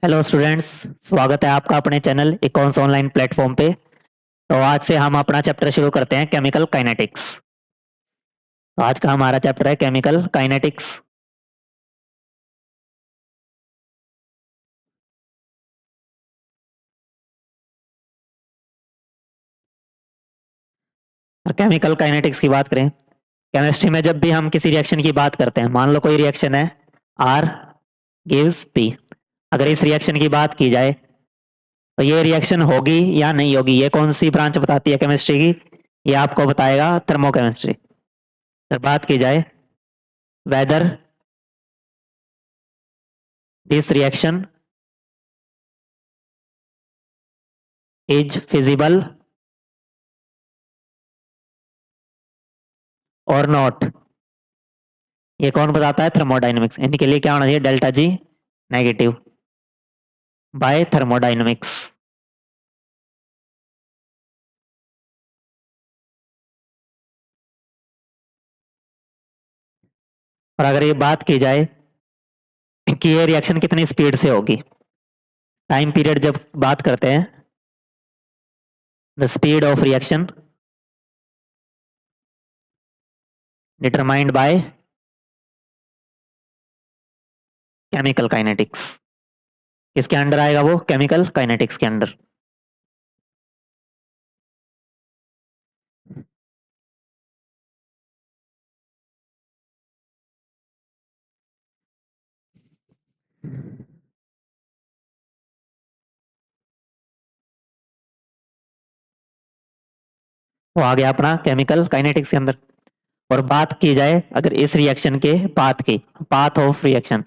Hello students. स्वागत है आपका अपने चैनल इकॉन्स ऑनलाइन प्लेटफॉर्म पे। तो आज से हम अपना चैप्टर शुरू करते हैं केमिकल काइनेटिक्स। तो आज का हमारा चैप्टर है केमिकल काइनेटिक्स। और केमिकल काइनेटिक्स की बात करें, केमिस्ट्री में जब भी हम किसी रिएक्शन की बात करते हैं, मान लो कोई रिएक्शन है आर गिव्स पी। अगर इस रिएक्शन की बात की जाए तो ये रिएक्शन होगी या नहीं होगी, ये कौन सी ब्रांच बताती है केमिस्ट्री की? ये आपको बताएगा थर्मोकेमिस्ट्री। अगर बात की जाए whether this reaction is feasible और नॉट, ये कौन बताता है? थर्मोडाइनमिक्स। इनके लिए क्या होना चाहिए? Delta G negative by thermodynamics. और अगर ये बात की जाए कि ये रिएक्शन कितनी स्पीड से होगी, टाइम पीरियड जब बात करते हैं, the speed of reaction determined by chemical kinetics. किसके अंडर आएगा वो? केमिकल काइनेटिक्स के अंडर। वो आ गया अपना केमिकल काइनेटिक्स के अंदर। और बात की जाए अगर इस रिएक्शन के पाथ की, path of reaction,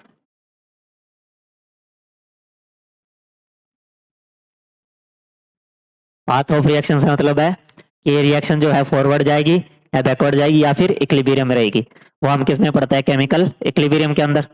path of reaction से मतलब है कि ये रिएक्शन जो है फॉरवर्ड जाएगी या बैकवर्ड जाएगी या फिर इक्विलिब्रियम में रहेगी। वो हम किस में पढ़ते हैं? केमिकल इक्विलिब्रियम के अंदर।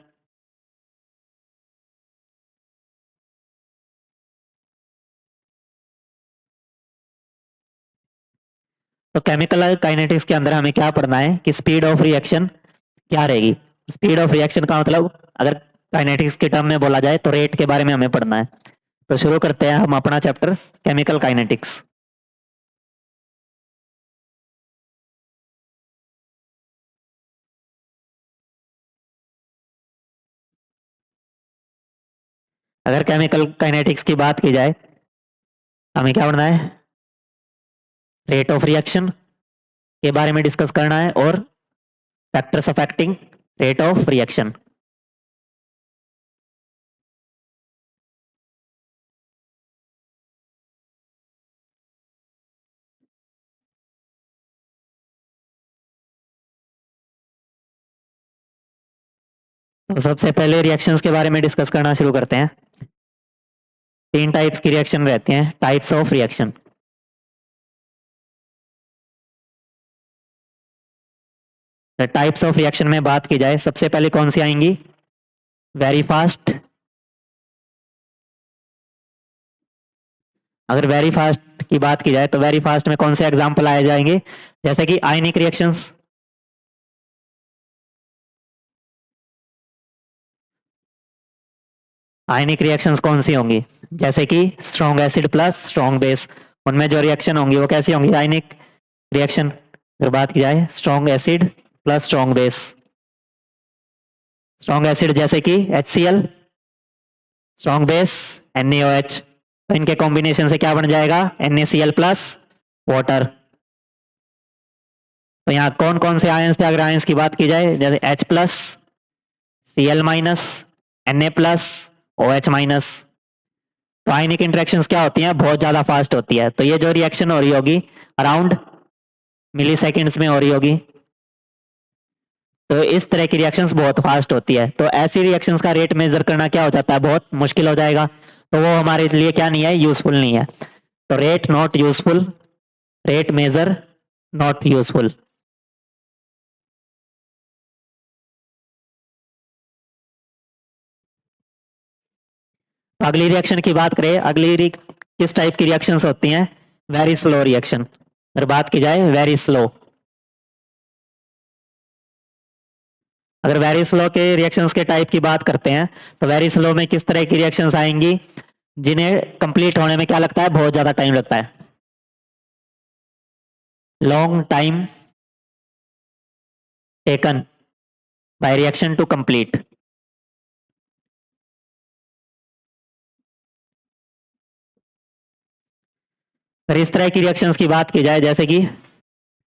तो केमिकल काइनेटिक्स के अंदर हमें क्या पढ़ना है कि स्पीड ऑफ रिएक्शन क्या रहेगी। स्पीड ऑफ रिएक्शन का मतलब अगर काइनेटिक्स के टर्म में बोला जाए तो रेट के बारे में हमें पढ़ना है। तो शुरू करते हैं हम अपना चैप्टर केमिकल काइनेटिक्स। अगर केमिकल काइनेटिक्स की बात की जाए, हमें क्या पढ़ना है? रेट ऑफ रिएक्शन के बारे में डिस्कस करना है और factors affecting rate of reaction. तो सबसे पहले रिएक्शंस के बारे में डिस्कस करना शुरू करते हैं। तीन टाइप्स की रिएक्शन रहती हैं, types of reaction. Types of reaction में बात की जाए, सबसे पहले कौन सी आएंगी? Very fast. अगर वेरी फास्ट की बात की जाए तो वेरी फास्ट में कौन से एग्जांपल आए जाएंगे? जैसे कि आयनिक रिएक्शंस। आयनिक रिएक्शंस कौन सी होंगी? जैसे कि strong acid plus strong base. उनमें जो रिएक्शन होंगी वो कैसी होंगी? आयनिक रिएक्शन। अगर बात की जाए strong acid plus strong base, strong acid जैसे कि HCl, स्ट्रॉन्ग बेस NaOH। तो इनके कॉम्बिनेशन से क्या बन जाएगा? NaCl plus water. तो यहाँ कौन कौन से आयंस थे? अगर आयंस की बात की जाए, जैसे H plus, Cl minus, Na plus, OH minus. तो आयनिक इंटरेक्शंस क्या होती हैं? बहुत ज्यादा फास्ट होती है। तो ये जो रिएक्शन हो रही होगी अराउंड मिली सेकेंड्स में हो रही होगी। तो इस तरह की रिएक्शंस बहुत फास्ट होती है। तो ऐसी रिएक्शंस का रेट मेजर करना क्या हो जाता है? बहुत मुश्किल हो जाएगा। तो वो हमारे लिए क्या नहीं है? यूजफुल नहीं है। तो rate not useful, rate measure not useful. अगली रिएक्शन की बात करें, किस टाइप की रिएक्शंस होती हैं? Very slow reaction. अगर बात की जाए वेरी स्लो, अगर वेरी स्लो के रिएक्शंस के टाइप की बात करते हैं तो वेरी स्लो में किस तरह की रिएक्शंस आएंगी जिन्हें कंप्लीट होने में क्या लगता है, बहुत ज्यादा टाइम लगता है, long time taken by reaction to complete. अगर इस तरह की रिएक्शंस की बात की जाए जैसे कि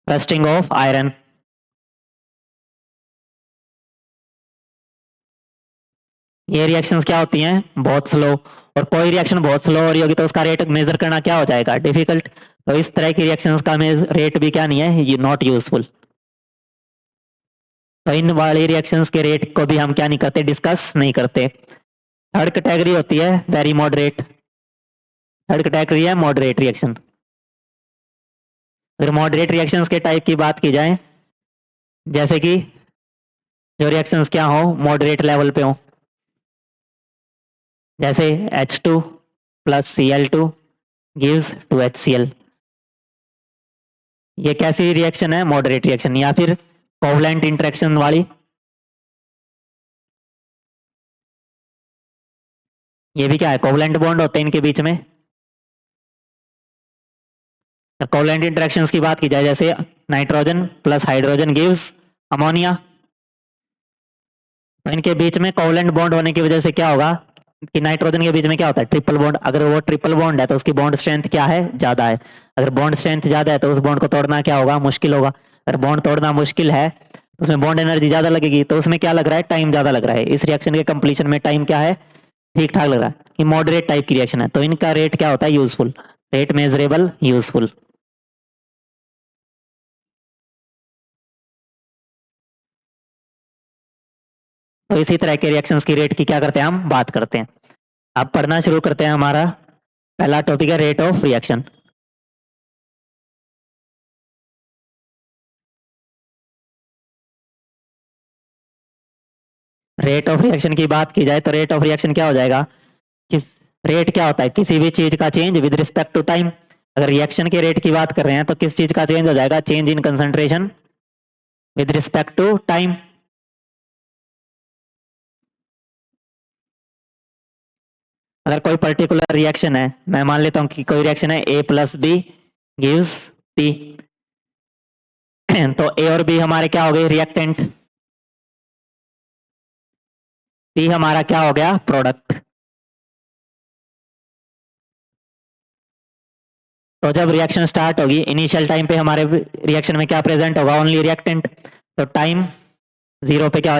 रस्टिंग ऑफ आयरन, ये रिएक्शंस क्या होती हैं, बहुत स्लो, और कोई रिएक्शन बहुत स्लो हो रही होगी तो उसका रेट मेजर करना क्या हो जाएगा, डिफिकल्ट। तो इस तरह की रिएक्शंस का रेट भी क्या नहीं है, ये नॉट यूजफुल। तो इन वाली रिएक्शंस के रेट को भी हम क्या नहीं करते, डिस्कस नहीं करते। थर्ड कैटेगरी होती है वेरी मॉडरेट, थर्ड कैटेगरी है मॉडरेट रिएक्शन। अगर मॉडरेट रिएक्शंस के टाइप की बात की जाए जैसे कि जो रिएक्शंस क्या हो, मॉडरेट लेवल पे हो, जैसे H2 plus Cl2 gives 2HCl, ये कैसी रिएक्शन है, मॉडरेट रिएक्शन। या फिर कोवलेंट इंटरेक्शन वाली, ये भी क्या है, कोवलेंट बॉन्ड होते हैं इनके बीच में। कोवलेंट इंटरेक्शंस की बात की जाए जैसे nitrogen plus hydrogen gives ammonia, तो इनके बीच में कोवलेंट बॉन्ड होने की वजह से क्या होगा कि नाइट्रोजन के बीच में क्या होता है, ट्रिपल बॉन्ड। अगर वो ट्रिपल बॉन्ड है तो उसकी बॉन्ड स्ट्रेंथ क्या है, ज्यादा है। अगर बॉन्ड स्ट्रेंथ ज्यादा है तो उस बॉन्ड को तोड़ना क्या होगा, मुश्किल होगा। अगर बॉन्ड तोड़ना मुश्किल है तो उसमें बॉन्ड एनर्जी ज्यादा लगेगी, तो उसमें क्या लग रहा है, टाइम ज्यादा लग रहा है। इस रिएक्शन के कंप्लीशन में टाइम क्या है, ठीक ठाक लग रहा है। ये मॉडरेट टाइप की रिएक्शन है, तो इनका रेट क्या होता है, यूजफुल, रेट मेजरेबल यूजफुल। तो इसी तरह के रिएक्शंस की रेट की क्या करते हैं, हम बात करते हैं। अब पढ़ना शुरू करते हैं। हमारा पहला टॉपिक है rate of reaction. Rate of reaction की बात की जाए तो रेट ऑफ रिएक्शन क्या हो जाएगा, किस रेट क्या होता है, किसी भी चीज का change with respect to time. अगर रिएक्शन के रेट की बात कर रहे हैं तो किस चीज का चेंज हो जाएगा, change in concentration with respect to time. अगर कोई पर्टिकुलर रिएक्शन है, मैं मान लेता हूं कि कोई रिएक्शन है A plus B gives P, तो A और B हमारे क्या हो गए, रिएक्टेंट, P हमारा क्या हो गया, प्रोडक्ट। तो जब रिएक्शन स्टार्ट होगी इनिशियल टाइम पे हमारे रिएक्शन में क्या प्रेजेंट होगा, ओनली रिएक्टेंट। तो टाइम जीरो पे क्या,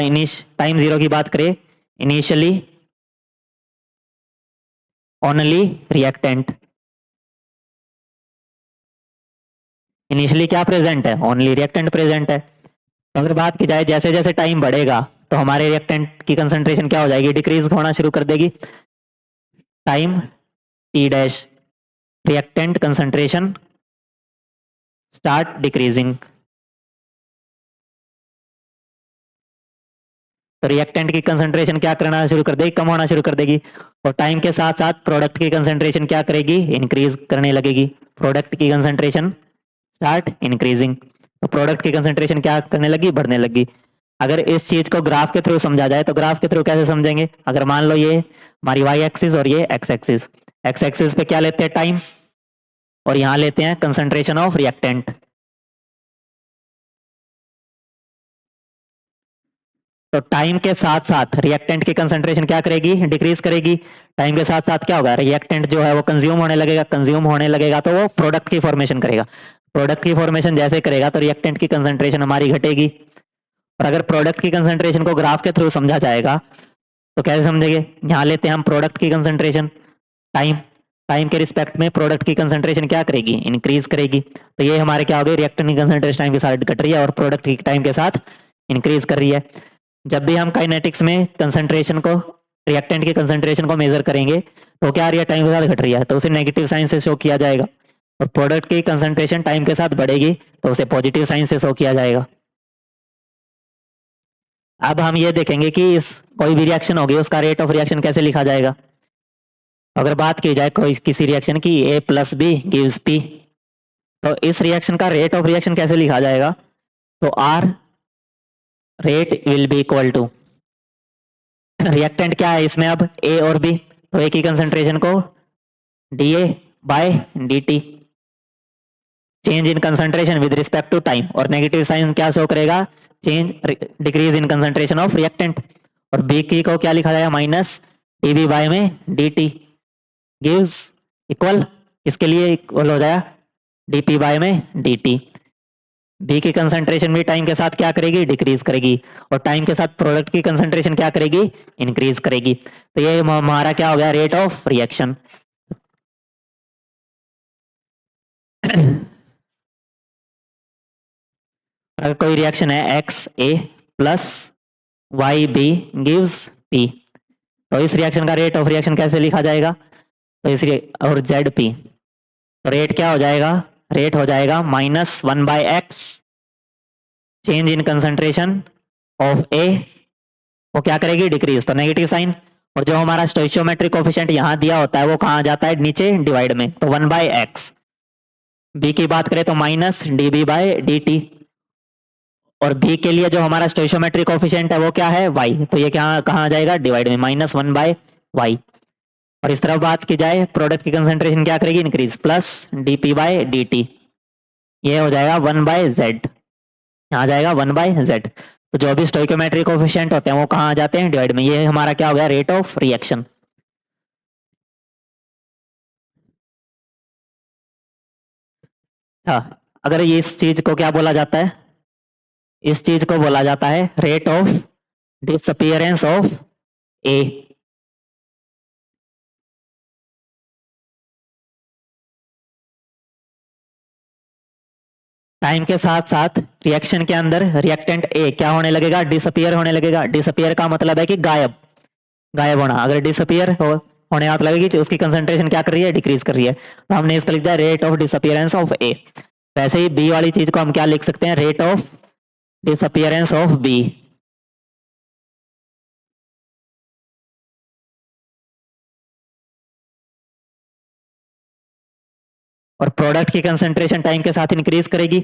टाइम जीरो की बात करें, इनिशियली ओनली रिएक्टेंट, इनिशियली क्या प्रेजेंट है, ओनली रिएक्टेंट प्रेजेंट है। तो अगर बात की जाए जैसे जैसे टाइम बढ़ेगा तो हमारे रिएक्टेंट की कंसंट्रेशन क्या हो जाएगी, डिक्रीज होना शुरू कर देगी। Time T dash, reactant concentration start decreasing. तो रिएक्टेंट की कंसंट्रेशन क्या करना शुरू कर देगी, कम होना शुरू कर देगी। और टाइम के साथ साथ प्रोडक्ट की कंसंट्रेशन क्या करेगी, इंक्रीज करने लगेगी। प्रोडक्ट की कंसंट्रेशन स्टार्ट इंक्रीजिंग, तो प्रोडक्ट की कंसंट्रेशन क्या करने लगी, बढ़ने लगी। अगर इस चीज को ग्राफ के थ्रू समझा जाए तो ग्राफ के थ्रू कैसे समझेंगे, अगर मान लो ये हमारी वाई एक्सिस और ये एक्स एक्सिस, एक्स एक्सिस पे क्या लेते हैं, टाइम, और यहां लेते हैं कंसंट्रेशन ऑफ रिएक्टेंट। तो टाइम के साथ साथ रिएक्टेंट की कंसंट्रेशन क्या करेगी, डिक्रीज करेगी। टाइम के साथ साथ क्या होगा, रिएक्टेंट जो है वो कंज्यूम होने लगेगा, कंज्यूम होने लगेगा तो वो प्रोडक्ट की फॉर्मेशन करेगा। प्रोडक्ट की फॉर्मेशन जैसे करेगा तो रिएक्टेंट की कंसंट्रेशन हमारी घटेगी। और अगर प्रोडक्ट की कंसंट्रेशन को ग्राफ के थ्रू समझा जाएगा तो कैसे समझेंगे, यहां लेते हैं हम प्रोडक्ट की कंसंट्रेशन, टाइम, टाइम के रिस्पेक्ट में प्रोडक्ट की कंसंट्रेशन क्या करेगी, इंक्रीज करेगी। तो ये हमारे क्या हो गए, रिएक्टेंट की कंसंट्रेशन टाइम के साथ घट रही है और प्रोडक्ट की टाइम के साथ इंक्रीज कर रही है। जब भी हम काइनेटिक्स में कंसंट्रेशन को, रिएक्टेंट की कंसंट्रेशन को मेजर करेंगे तो क्या आ रही है, टाइम के साथ घट रही है, तो उसे नेगेटिव साइन से शो किया जाएगा। और प्रोडक्ट की कंसंट्रेशन टाइम के साथ बढ़ेगी तो उसे पॉजिटिव साइन से शो किया जाएगा। अब हम ये देखेंगे कि इस कोई भी रिएक्शन होगी उसका रेट ऑफ रिएक्शन कैसे लिखा जाएगा। अगर बात की जाए कोई किसी रिएक्शन की A plus B gives P, तो इस रिएक्शन का रेट ऑफ रिएक्शन कैसे लिखा जाएगा, तो R rate will be equal to, reactant क्या है इसमें अब ए और बी, तो ए की कंसंट्रेशन को d A by d t, change in concentration with respect to time, और नेगेटिव साइन क्या शो करेगा, change decrease in concentration of reactant, और बी की को क्या लिखा जाएगा माइनस डी बी बाय में डी टी गिव्स इक्वल, इसके लिए इक्वल हो जाएगा डी पी बाय में डी टी। बी की कंसंट्रेशन भी टाइम के साथ क्या करेगी, डिक्रीज करेगी, और टाइम के साथ प्रोडक्ट की कंसंट्रेशन क्या करेगी, इंक्रीज करेगी। तो ये हमारा क्या हो गया, रेट ऑफ रिएक्शन। अगर कोई रिएक्शन है X A plus Y B gives P, तो इस रिएक्शन का रेट ऑफ रिएक्शन कैसे लिखा जाएगा, तो इस और जेड पी, तो रेट क्या हो जाएगा, रेट हो जाएगा minus one by X change in concentration of A, वो क्या करेगी, डिक्रीज, तो नेगेटिव साइन, और जो हमारा स्टोइचियोमेट्रिक कोफिशिएंट यहाँ दिया होता है वो कहाँ जाता है, नीचे डिवाइड में, तो वन बाय एक्स। बी की बात करें तो minus d B by d t, और बी के लिए जो हमारा स्टोइचियोमेट्रिक कोफिशिएंट है वो क्या है, वाई, तो ये क्या कहाँ जाएगा, डिवाइड में, माइनस वन बाय वाई। और इस तरफ बात की जाए प्रोडक्ट की कंसंट्रेशन क्या करेगी, increase, plus d P by d t, ये हो जाएगा वन बाय जेड, यहाँ जाएगा वन बाय जेड। तो जो भी स्टोइकोमेट्रिक कोफिशिएंट होते हैं वो कहाँ आ जाते हैं, डिवाइड में, ये हमारा क्या हो गया, रेट ऑफ रिएक्शन। हाँ, अगर ये इस चीज को क्या बोला जाता है, इस चीज को बोला जाता है rate of disappearance of A. Time के साथ साथ रिएक्शन के अंदर रिएक्टेंट ए क्या होने लगेगा, डिसअपियर होने लगेगा। डिसअपियर का मतलब है कि गायब, गायब होना। अगर डिसअपियर होने हाथ लगेगी तो उसकी कंसंट्रेशन क्या कर रही है, डिक्रीज कर रही है, तो हमने इसका लिख दिया रेट ऑफ डिसअपियरेंस ऑफ ए। वैसे ही बी वाली चीज को हम क्या लिख सकते हैं, rate of disappearance of B. और प्रोडक्ट की कंसंट्रेशन टाइम के साथ इंक्रीज करेगी,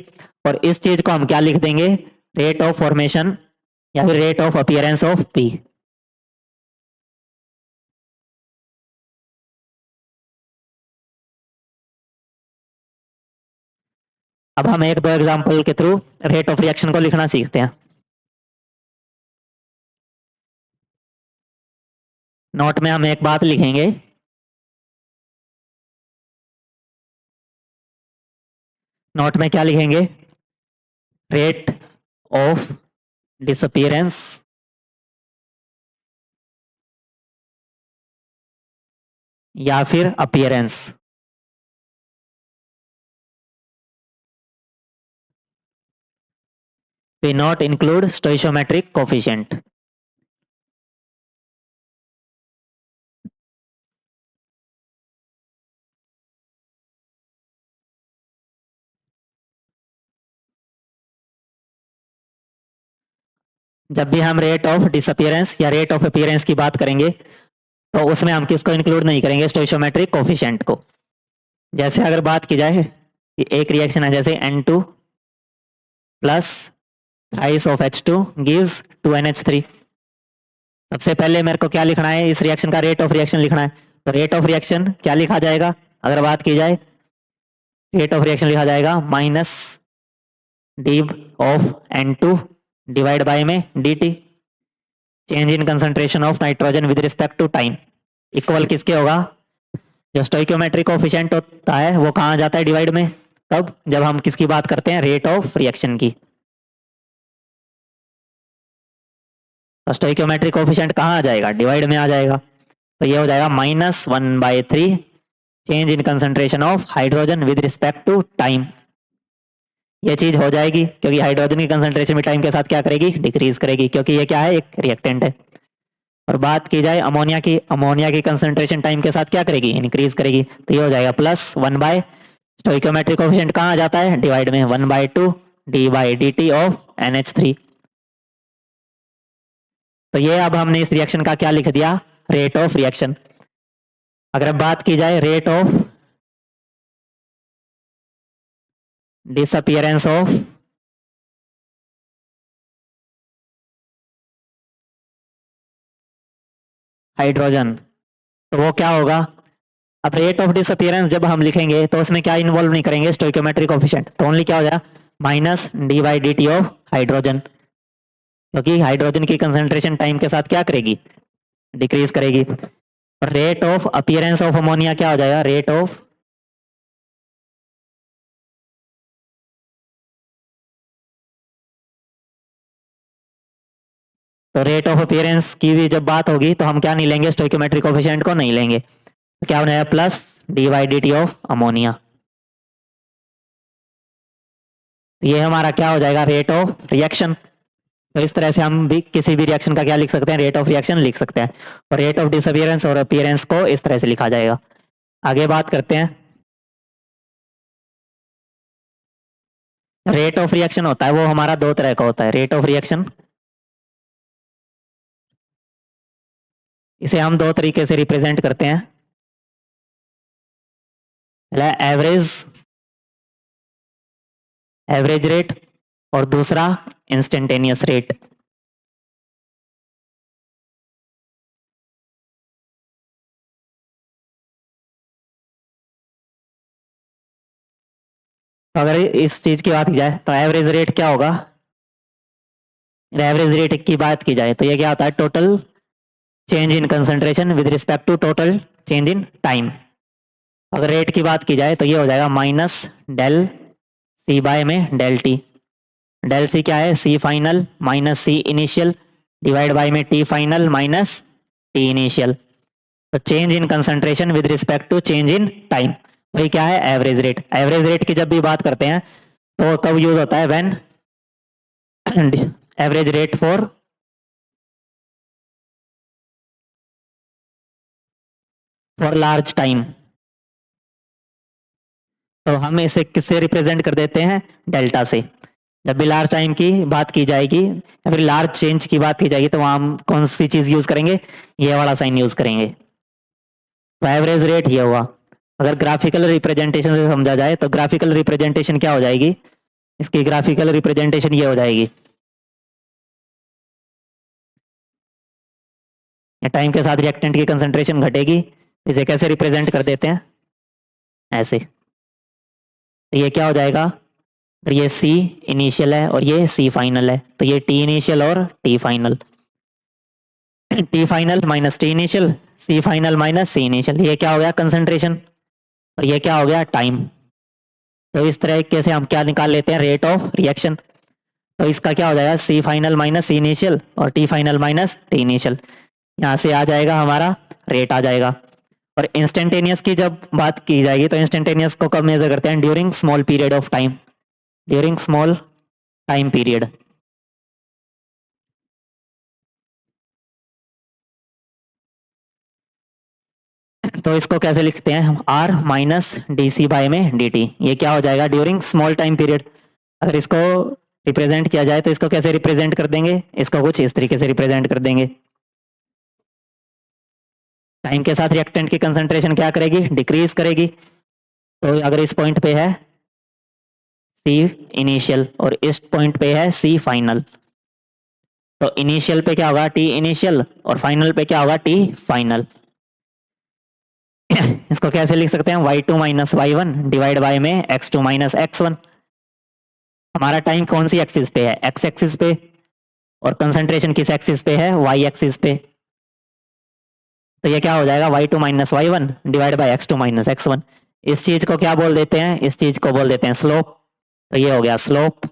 और इस चीज को हम क्या लिख देंगे, रेट ऑफ फॉर्मेशन या फिर rate of appearance of P. अब हम एक दो एग्जांपल के थ्रू रेट ऑफ रिएक्शन को लिखना सीखते हैं। नोट में हम एक बात लिखेंगे, नोट में क्या लिखेंगे, रेट ऑफ डिसअपियरेंस या फिर appearance. We not include stoichiometric coefficient. जब भी हम रेट ऑफ डिसअपियरेंस या रेट ऑफ अपीयरेंस की बात करेंगे तो उसमें हम किसको इंक्लूड नहीं करेंगे, स्टोइशियोमेट्रिक कोफिशिएंट को। जैसे अगर बात की जाए कि एक रिएक्शन है जैसे N2 plus thrice of H2 gives 2NH3। सबसे पहले मेरे को क्या लिखना है, इस रिएक्शन का रेट ऑफ रिएक्शन लिखना है। तो रेट ऑफ रिएक्शन क्या लिखा जाएगा, अगर बात की जाए रेट ऑफ रिएक्शन लिखा जाएगा minus d of N2 divide by में dt, change in concentration of nitrogen with respect to time, equal किसके होगा, जो स्टोइकियोमेट्रिक कोफिशिएंट होता है वो कहाँ जाता है, डिवाइड में, कब, जब हम किसकी बात करते हैं, रेट ऑफ रिएक्शन की। तो स्टोइकियोमेट्रिक कोफिशिएंट कहाँ आ जाएगा, डिवाइड में आ जाएगा। तो ये हो जाएगा minus one by three change in concentration of hydrogen with respect to time. ये चीज हो जाएगी क्योंकि हाइड्रोजन की कंसंट्रेशन भी टाइम के साथ क्या करेगी, डिक्रीज करेगी, क्योंकि ये क्या है, एक रिएक्टेंट है। और बात की जाए अमोनिया की, अमोनिया की कंसंट्रेशन टाइम के साथ क्या करेगी, इंक्रीज करेगी। तो ये हो जाएगा plus one by stoichiometric coefficient कहाँ आ जाता है, डिवाइड में, one by two D by D T of NH3। तो ये अब हमने इस रिएक्शन का क्या लिख दिया, रेट ऑफ रिएक्शन। अगर अब बात की जाए rate of disappearance of hydrogen, तो वो क्या होगा? अब रेट ऑफ डिसअपियरेंस जब हम लिखेंगे तो उसमें क्या इन्वॉल्व नहीं करेंगे, स्टोइकोमेट्रिक कोफिशिएंट, तो ओनली क्या हो जाएगा, minus D by D T of hydrogen, क्योंकि हाइड्रोजन की कंसेंट्रेशन टाइम के साथ क्या करेगी, डिक्रीज करेगी। Rate of appearance of ammonia क्या हो जाएगा, रेट ऑफ तो रेट ऑफ अपीयरेंस की भी जब बात होगी तो हम क्या नहीं लेंगे, स्टोइकोमेट्रिक कोफिशिएंट को नहीं लेंगे, तो क्या हो जाएगा, plus D by D T of ammonia. ये हमारा क्या हो जाएगा, रेट ऑफ रिएक्शन। तो इस तरह से हम भी किसी भी रिएक्शन का क्या लिख सकते हैं, रेट ऑफ रिएक्शन लिख सकते हैं, और रेट ऑफ डिसअपियरेंस और अपीयरेंस को इस तरह से लिखा जाएगा। आगे बात करते हैं, रेट ऑफ रिएक्शन होता है वो हमारा दो तरह का होता है, रेट ऑफ रिएक्शन इसे हम दो तरीके से रिप्रेजेंट करते हैं, पहला एवरेज, एवरेज रेट, और दूसरा इंस्टेंटेनियस रेट। तो अगर इस चीज की बात की जाए तो एवरेज रेट क्या होगा, एवरेज रेट की बात की जाए तो ये क्या होता है, total change in concentration with respect to total change in time. अगर रेट की बात की जाए तो ये हो जाएगा माइनस डेल सी बाय में डेल टी, डेल सी क्या है, C final minus C initial divide by में T final minus T initial. तो change in concentration with respect to change in time, वही क्या है, एवरेज रेट। एवरेज रेट की जब भी बात करते हैं तो कब यूज होता है, when average rate for large time, तो हम इसे किससे रिप्रेजेंट कर देते हैं, डेल्टा से। जब भी लार्ज टाइम की बात की जाएगी या फिर लार्ज चेंज की बात की जाएगी तो वहां हम कौन सी चीज यूज करेंगे, ये वाला साइन यूज करेंगे। तो एवरेज रेट ये हुआ। अगर ग्राफिकल रिप्रेजेंटेशन से समझा जाए तो ग्राफिकल रिप्रेजेंटेशन क्या हो जाएगी, इसकी ग्राफिकल रिप्रेजेंटेशन ये हो जाएगी, टाइम के साथ रिएक्टेंट की कंसंट्रेशन घटेगी, इसे कैसे रिप्रेजेंट कर देते हैं, ऐसे। तो ये क्या हो जाएगा, और ये सी इनिशियल है और ये सी फाइनल है, तो ये टी इनिशियल और T final, T final minus T initial, C final minus C initial, ये क्या हो गया कंसंट्रेशन, और ये क्या हो गया टाइम। तो इस तरीके से हम क्या निकाल लेते हैं, रेट ऑफ रिएक्शन। तो इसका क्या हो जाएगा, सी फाइनल माइनस सी इनिशियल और T final minus T initial, यहाँ से आ जाएगा हमारा रेट आ जाएगा। और इंस्टेंटेनियस की जब बात की जाएगी तो इंस्टेंटेनियस को कब मेजर करते हैं, during small period of time, during small time period. तो इसको कैसे लिखते हैं, R minus d C by में डी टी, ये क्या हो जाएगा, ड्यूरिंग स्मॉल टाइम पीरियड। अगर इसको रिप्रेजेंट किया जाए तो इसको कैसे रिप्रेजेंट कर देंगे, इसको कुछ इस तरीके से रिप्रेजेंट कर देंगे। टाइम के साथ रिएक्टेंट की कंसंट्रेशन क्या करेगी, डिक्रीज करेगी। तो अगर इस पॉइंट पे है सी इनिशियल और इस पॉइंट पे है सी फाइनल, तो इनिशियल पे क्या होगा, टी इनिशियल, और फाइनल पे क्या होगा, टी फाइनल। इसको कैसे लिख सकते हैं, y2 minus y one divide by में x2 माइनस x1। हमारा टाइम कौन सी एक्सिस पे है, x एक्सिस पे, और कंसंट्रेशन किस एक्सिस पे है, y एक्सिस पे। तो ये क्या हो जाएगा, y2 minus y one divide by x2 minus x1। इस चीज को क्या बोल देते हैं, इस चीज को बोल देते हैं स्लोप। तो ये हो गया स्लोप,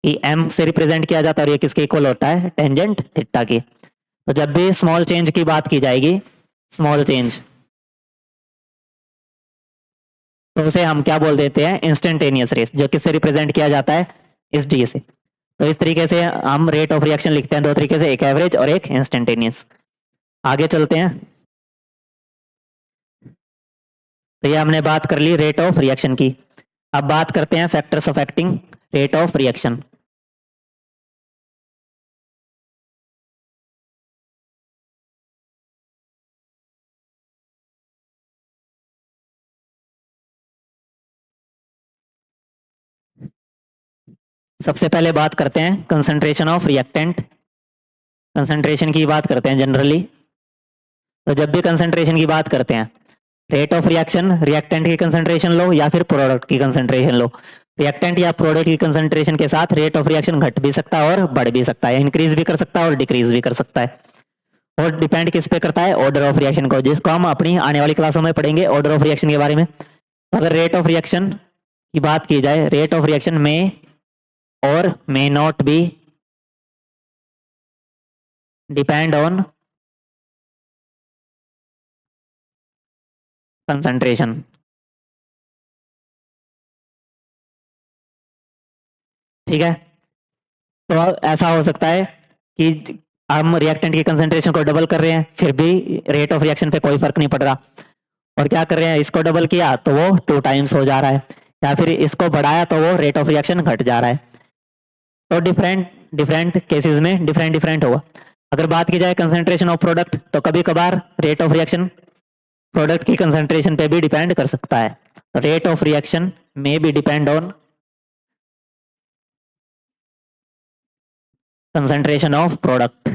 कि m से रिप्रेजेंट किया जाता है, और ये किसके इक्वल होता है, टेंजेंट थीटा की। तो जब भी स्मॉल चेंज की बात की जाएगी, स्मॉल चेंज, तो उसे हम क्या बोल देते हैं, इंस्टेंटेनियस रेस, जो किससे रिप्रेजेंट किया जाता है, इस डी से। तो इस तरीके से हम रेट ऑफ रिएक्शन लिखते हैं दो तरीके से, एक एवरेज और एक इंस्टेंटेनियस। आगे चलते हैं, तो ये हमने बात कर ली रेट ऑफ रिएक्शन की। अब बात करते हैं factors affecting rate of reaction. सबसे पहले बात करते हैं कंसंट्रेशन ऑफ रिएक्टेंट। कंसंट्रेशन की बात करते हैं जनरली, तो जब भी कंसंट्रेशन की बात करते हैं, रेट ऑफ रिएक्शन, रिएक्टेंट की कंसंट्रेशन लो या फिर प्रोडक्ट की कंसंट्रेशन लो। रिएक्टेंट या प्रोडक्ट की कंसंट्रेशन के साथ रेट ऑफ रिएक्शन घट भी सकता है और बढ़ भी सकता है, इंक्रीज भी कर सकता है और डिक्रीज भी कर सकता है। और डिपेंड किस पे करता है, ऑर्डर ऑफ रिएक्शन को, जिसको हम अपनी आने वाली क्लासों में पढ़ेंगे ऑर्डर ऑफ रिएक्शन के बारे में। तो अगर रेट ऑफ रिएक्शन की बात की जाए, रेट ऑफ रिएक्शन में और may not be depend on concentration. ठीक है, तो ऐसा हो सकता है कि हम रिएक्टेंट की कंसंट्रेशन को डबल कर रहे हैं फिर भी रेट ऑफ रिएक्शन पे कोई फर्क नहीं पड़ रहा, और क्या कर रहे हैं, इसको डबल किया तो वो 2 टाइम्स हो जा रहा है, या फिर इसको बढ़ाया तो वो रेट ऑफ रिएक्शन घट जा रहा है। तो डिफरेंट डिफरेंट केसेस में डिफरेंट डिफरेंट होगा। अगर बात की जाए कंसंट्रेशन ऑफ प्रोडक्ट, तो कभी कभार रेट ऑफ रिएक्शन प्रोडक्ट की कंसंट्रेशन पे भी डिपेंड कर सकता है। रेट ऑफ रिएक्शन में भी depend on concentration of product.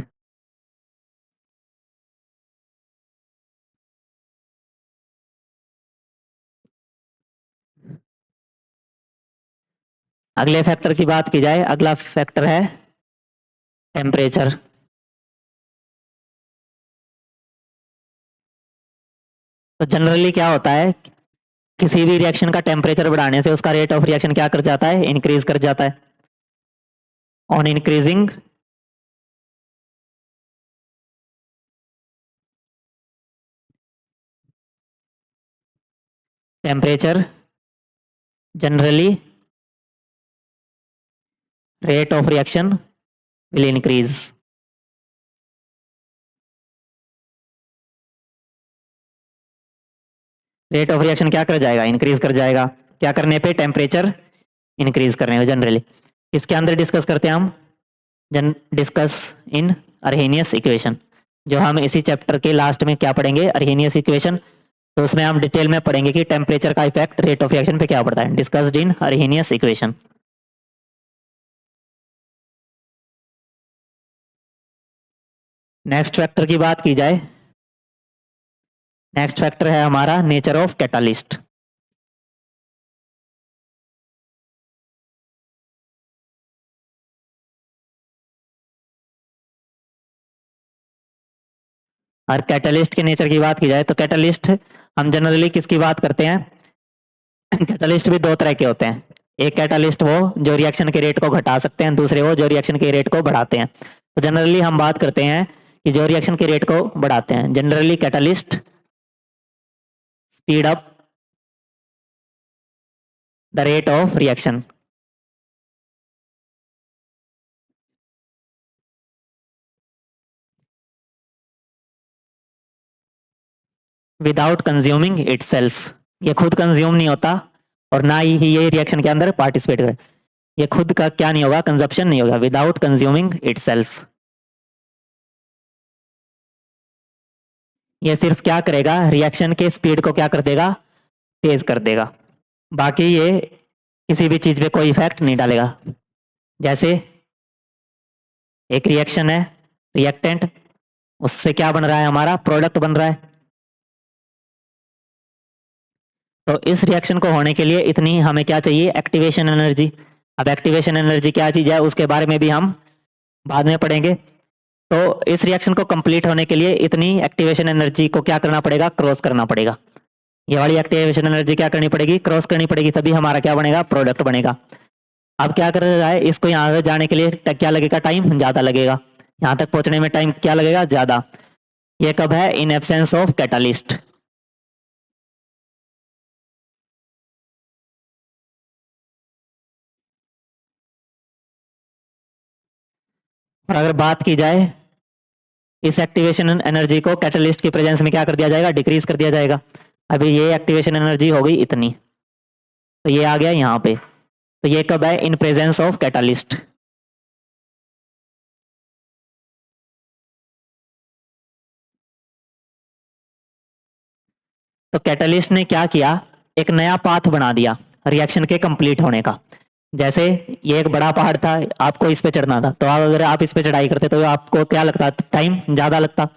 अगले फैक्टर की बात की जाए, अगला फैक्टर है टेम्परेचर। तो जनरली क्या होता है, किसी भी रिएक्शन का टेम्परेचर बढ़ाने से उसका रेट ऑफ रिएक्शन क्या कर जाता है, इंक्रीज कर जाता है। On increasing temperature generally rate of reaction will increase. Rate of reaction क्या कर जाएगा, इंक्रीज कर जाएगा। क्या करने पे, टेम्परेचर इंक्रीज करने पे जनरली। इसके अंदर डिस्कस करते हैं हम, डिस्कस इन अर्हेनियस इक्वेशन, जो हम इसी चैप्टर के लास्ट में क्या पढ़ेंगे, अर्हेनियस इक्वेशन। तो उसमें हम डिटेल में पढ़ेंगे कि टेम्परेचर का इफेक्ट रेट ऑफ रिएक्शन पे क्या पड़ता है। Discussed in Arrhenius equation. Next factor की बात की जाए, नेक्स्ट फैक्टर है हमारा नेचर ऑफ कैटालिस्ट। और कैटलिस्ट के नेचर की बात की जाए, तो कैटलिस्ट हम जनरली किसकी बात करते हैं, कैटलिस्ट भी दो तरह के होते हैं। एक कैटलिस्ट वो जो रिएक्शन के रेट को घटा सकते हैं, दूसरे वो जो रिएक्शन के रेट को बढ़ाते हैं। तो जनरली हम बात करते हैं कि जो रिएक्शन के रेट को बढ़ाते हैं, generally catalyst speed up the rate of reaction without consuming itself. ये खुद कंज्यूम नहीं होता और ना ही ये रिएक्शन के अंदर पार्टिसिपेट करे। ये खुद का क्या नहीं होगा, कंजप्शन नहीं होगा, विदाउट कंज्यूमिंग इटसेल्फ। ये सिर्फ क्या करेगा, रिएक्शन के स्पीड को क्या कर देगा, तेज कर देगा। बाकी ये किसी भी चीज पे कोई इफेक्ट नहीं डालेगा। जैसे एक रिएक्शन है, रिएक्टेंट, उससे क्या बन रहा है, हमारा प्रोडक्ट बन रहा है। तो इस रिएक्शन को होने के लिए इतनी हमें क्या चाहिए, एक्टिवेशन एनर्जी। अब एक्टिवेशन एनर्जी क्या चीज है, उसके बारे में भी हम बाद में पढ़ेंगे। तो इस रिएक्शन को कंप्लीट होने के लिए इतनी एक्टिवेशन एनर्जी को क्या करना पड़ेगा, क्रॉस करना पड़ेगा। ये वाली एक्टिवेशन एनर्जी क्या करनी पड़ेगी, क्रॉस करनी पड़ेगी, तभी हमारा क्या बनेगा, प्रोडक्ट बनेगा। अब क्या कर रहा है, इसको यहाँ से जाने के लिए क्या लगेगा, टाइम ज्यादा लगेगा। यहाँ तक पहुंचने में टाइम क्या लगेगा, ज्यादा। ये कब है, इन एब्सेंस ऑफ कैटालिस्ट। और अगर बात की जाए, इस एक्टिवेशन एनर्जी को कैटलिस्ट की प्रेजेंस में क्या कर दिया जाएगा, डिक्रीज कर दिया जाएगा। अभी ये एक्टिवेशन एनर्जी हो गई इतनी, तो ये आ गया यहाँ पे। तो ये कब है, इन प्रेजेंस ऑफ कैटालिस्ट। तो कैटलिस्ट ने क्या किया, एक नया पाथ बना दिया रिएक्शन के कंप्लीट होने का। जैसे ये एक बड़ा पहाड़ था, आपको इस पे चढ़ना था, तो अगर आप इस पे चढ़ाई करते तो आपको क्या लगता, टाइम ज्यादा लगता।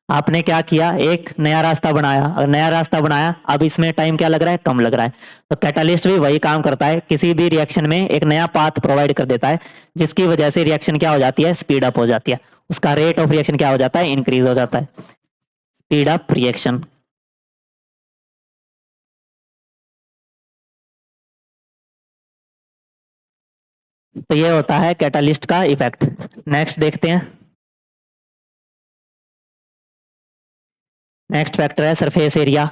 आपने क्या किया, एक नया रास्ता बनाया, और नया रास्ता बनाया, अब इसमें टाइम क्या लग रहा है, कम लग रहा है। तो कैटालिस्ट भी वही काम करता है, किसी भी रिएक्शन में एक नया पाथ प्रोवाइड कर देता है, जिसकी वजह से रिएक्शन क्या हो जाती है, स्पीड अप हो जाती है, उसका रेट ऑफ रिएक्शन क्या हो जाता है, इंक्रीज हो जाता है, स्पीड अप रिएक्शन। तो ये होता है कैटालिस्ट का इफेक्ट। नेक्स्ट देखते हैं। नेक्स्ट फैक्टर है surface area.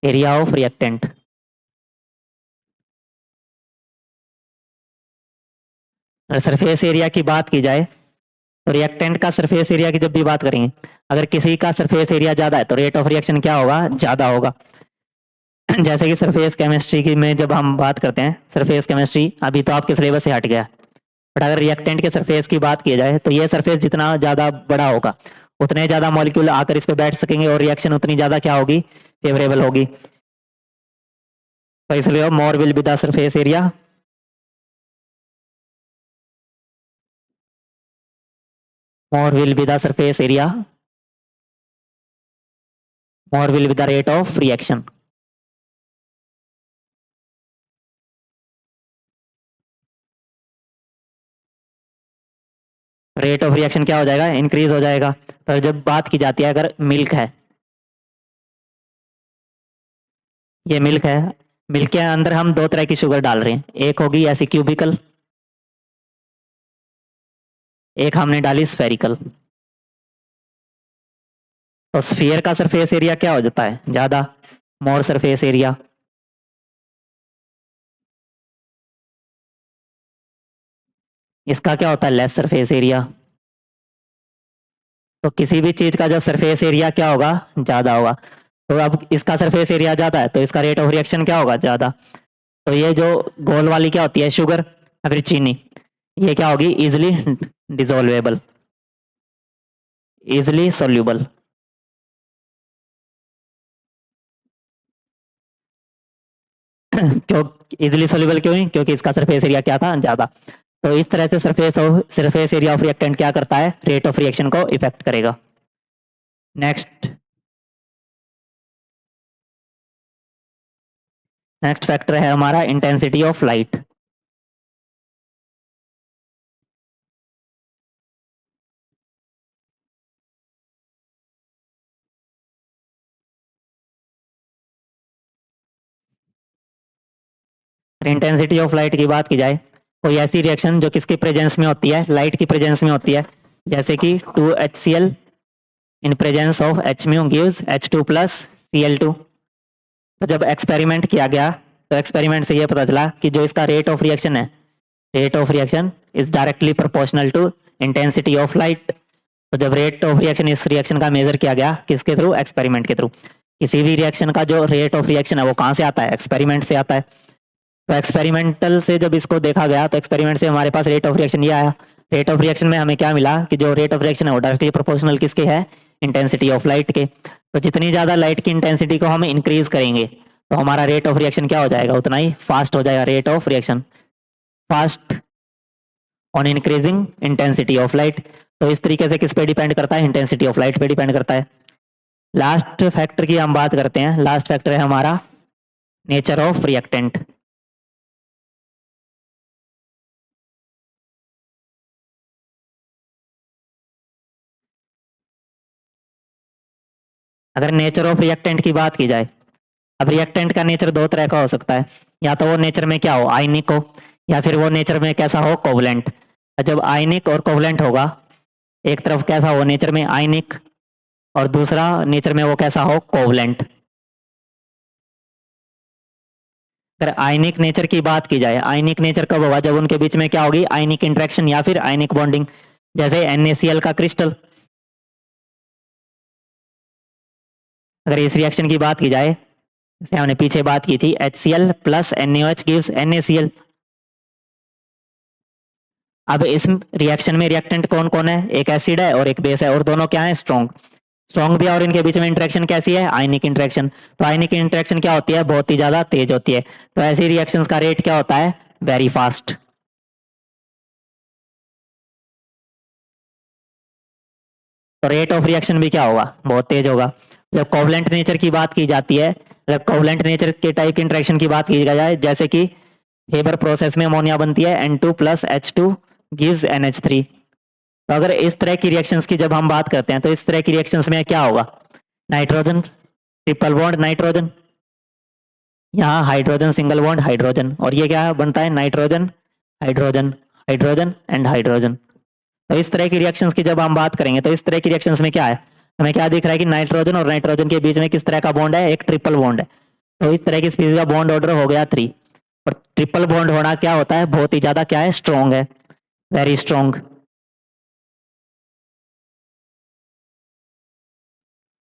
Area of reactant. अगर सरफेस एरिया की बात की जाए, तो रिएक्टेंट का सरफेस एरिया की जब भी बात करेंगे, अगर किसी का सरफेस एरिया ज्यादा है तो रेट ऑफ रिएक्शन क्या होगा, ज्यादा होगा। जैसे कि सरफेस केमिस्ट्री की में जब हम बात करते हैं, सरफेस केमिस्ट्री अभी तो आपके सिलेबस से हट गया, बट अगर रिएक्टेंट के सरफेस की बात की जाए, तो ये सरफेस जितना ज्यादा बड़ा होगा, उतने ज्यादा मॉलिक्यूल आकर इस पे बैठ सकेंगे, और रिएक्शन उतनी ज्यादा क्या होगी, फेवरेबल होगी। तो इसलिए more will be the surface area. More will be the surface area, more will be the rate of reaction. Rate of reaction क्या हो जाएगा, इंक्रीज हो जाएगा। पर जब बात की जाती है, अगर मिल्क है, ये मिल्क है, मिल्क के अंदर हम दो तरह की शुगर डाल रहे हैं, एक होगी ऐसी क्यूबिकल, एक हमने डाली स्फेरिकल। तो स्फीयर का सरफेस एरिया क्या हो जाता है, ज्यादा, मोर सरफेस एरिया। इसका क्या होता है, लेस सरफेस एरिया। तो किसी भी चीज का जब सरफेस एरिया क्या होगा, ज्यादा होगा, तो अब इसका सरफेस एरिया ज्यादा है, तो इसका रेट ऑफ रिएक्शन क्या होगा, ज्यादा। तो ये जो गोल वाली क्या होती है, शुगर या फिर चीनी, ये क्या होगी, इजिली डिजोल्वेबल, इजिली सोल्यूबल। क्यों, इजिली सोल्यूबल क्यों है, क्योंकि इसका सरफेस एरिया क्या था, ज्यादा। तो इस तरह से सरफेस एरिया ऑफ रिएक्टेंट क्या करता है, रेट ऑफ रिएक्शन को इफेक्ट करेगा। नेक्स्ट। नेक्स्ट फैक्टर है हमारा intensity of light. Intensity of light की बात की जाए, कोई ऐसी रिएक्शन जो किसकी प्रेजेंस में होती है, लाइट की प्रेजेंस में होती है, जैसे कि 2HCl in presence of H mu gives H2 plus Cl2। तो जब एक्सपेरिमेंट किया गया, तो एक्सपेरिमेंट से यह पता चला कि जो इसका रेट ऑफ रिएक्शन है, rate of reaction is directly proportional to intensity of light. तो जब रेट ऑफ रिएक्शन, इस रिएक्शन का मेजर किया गया किसके थ्रू, एक्सपेरिमेंट के थ्रू। किसी भी रिएक्शन का जो रेट ऑफ रिएक्शन है वो कहाँ से आता है, एक्सपेरिमेंट से आता है। तो एक्सपेरिमेंटल से जब इसको देखा गया, तो एक्सपेरिमेंट से हमारे पास रेट ऑफ रिएक्शन ये आया। रेट ऑफ रिएक्शन में हमें क्या मिला, कि जो रेट ऑफ रिएक्शन है वो डायरेक्टली प्रोपोर्शनल किसके है, इंटेंसिटी ऑफ लाइट के। तो जितनी ज्यादा लाइट की इंटेंसिटी को हम इंक्रीज करेंगे, तो हमारा रेट ऑफ रिएक्शन क्या हो जाएगा, उतना ही फास्ट हो जाएगा, rate of reaction fast on increasing intensity of light. तो इस तरीके से किस पे डिपेंड करता है, इंटेंसिटी ऑफ लाइट पे डिपेंड करता है। लास्ट फैक्टर की हम बात करते हैं, लास्ट फैक्टर है हमारा नेचर ऑफ रिएक्टेंट। अगर नेचर ऑफ रिएक्टेंट की बात की जाए, अब रिएक्टेंट का नेचर दो तरह का हो सकता है, या तो वो नेचर में क्या हो, आयनिक हो, या फिर वो नेचर में कैसा हो, कोवलेंट। जब आयनिक और कोवलेंट होगा, एक तरफ कैसा हो नेचर में, आयनिक, और दूसरा नेचर में वो कैसा हो, कोवलेंट। अगर आयनिक नेचर की बात की जाए, आयनिक नेचर कब होगा, जब उनके बीच में क्या होगी, आयनिक इंटरेक्शन या फिर आयनिक बॉन्डिंग। जैसे NaCl का क्रिस्टल। अगर इस रिएक्शन की बात की जाए, जैसे हमने पीछे बात की थी, HCl plus NaOH gives NaCl। अब इस रिएक्शन में रिएक्टेंट कौन कौन है, एक एसिड है और एक बेस है, और दोनों क्या है, स्ट्रॉन्ग। स्ट्रॉन्ग भी है और इनके बीच में इंटरेक्शन कैसी है, आयनिक इंटरेक्शन। तो आयनिक इंटरेक्शन क्या होती है, बहुत ही ज्यादा तेज होती है। तो ऐसी रिएक्शंस का रेट क्या होता है, वेरी फास्ट। तो रेट ऑफ रिएक्शन भी क्या होगा, बहुत तेज होगा। जब कोवलेंट नेचर की बात की जाती है, जब कोवलेंट नेचर के टाइप की इंटरेक्शन की बात की जाए, जैसे कि हेबर प्रोसेस में अमोनिया बनती है N2 plus H2 gives NH3। तो अगर इस तरह की रिएक्शंस की जब हम बात करते हैं तो इस तरह की रिएक्शंस में क्या होगा, नाइट्रोजन ट्रिपल बॉन्ड नाइट्रोजन, यहाँ हाइड्रोजन सिंगल बॉन्ड हाइड्रोजन, और ये क्या बनता है, nitrogen hydrogen hydrogen and hydrogen. तो इस तरह की रिएक्शंस की जब हम बात करेंगे तो इस तरह की रिएक्शंस में क्या है, हमें क्या दिख रहा है कि नाइट्रोजन और नाइट्रोजन के बीच में किस तरह का बॉन्ड है, एक ट्रिपल बॉन्ड है। तो इस तरह की स्पीशीज का बॉन्ड ऑर्डर हो गया 3। और ट्रिपल बॉन्ड होना क्या होता है, बहुत ही ज्यादा क्या है, स्ट्रॉन्ग है, वेरी स्ट्रॉन्ग।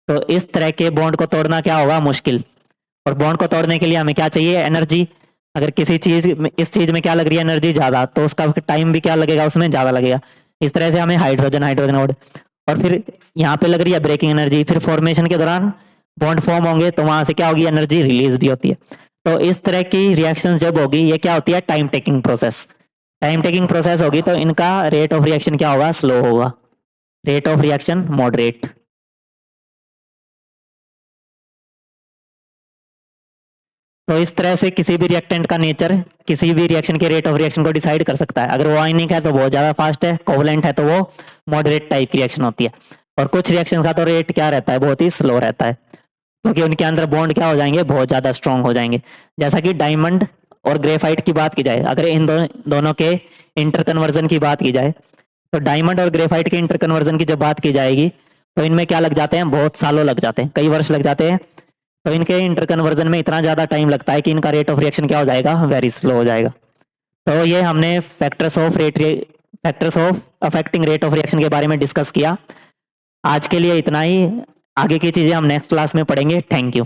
तो इस तरह के बॉन्ड को तोड़ना क्या होगा, मुश्किल। और बॉन्ड को तोड़ने के लिए हमें क्या चाहिए, एनर्जी। अगर किसी चीज में, इस चीज में क्या लग रही है, एनर्जी ज्यादा, तो उसका टाइम भी क्या लगेगा, उसमें ज्यादा लगेगा। इस तरह से हमें हाइड्रोजन हाइड्रोजन और फिर यहाँ पे लग रही है ब्रेकिंग एनर्जी, फिर फॉर्मेशन के दौरान बॉन्ड फॉर्म होंगे तो वहां से क्या होगी, एनर्जी रिलीज भी होती है। तो इस तरह की रिएक्शन जब होगी, ये क्या होती है, time taking process. Time taking process होगी तो इनका रेट ऑफ रिएक्शन क्या होगा, स्लो होगा, रेट ऑफ रिएक्शन मॉडरेट। तो इस तरह से किसी भी रिएक्टेंट का नेचर किसी भी रिएक्शन के रेट ऑफ रिएक्शन को डिसाइड कर सकता है। अगर वो आयनिक है तो बहुत ज्यादा फास्ट है, कोवलेंट है तो वो मॉडरेट टाइप की रिएक्शन होती है। और कुछ रिएक्शन का तो रेट क्या रहता है, बहुत ही स्लो रहता है, क्योंकि उनके अंदर बॉन्ड क्या हो जाएंगे, बहुत ज्यादा स्ट्रांग हो जाएंगे। जैसा कि डायमंड और ग्रेफाइट की बात की जाए, अगर इन दोनों के इंटर कन्वर्जन की बात की जाए, तो डायमंड और ग्रेफाइट के इंटर कन्वर्जन की जब बात की जाएगी तो इनमें क्या लग जाते हैं, बहुत सालों लग जाते हैं, कई वर्ष लग जाते हैं। तो इनके इंटर कन्वर्जन में इतना ज्यादा टाइम लगता है कि इनका रेट ऑफ रिएक्शन क्या हो जाएगा, वेरी स्लो हो जाएगा। तो ये हमने factors of affecting rate of reaction के बारे में डिस्कस किया। आज के लिए इतना ही, आगे की चीजें हम नेक्स्ट क्लास में पढ़ेंगे। Thank you.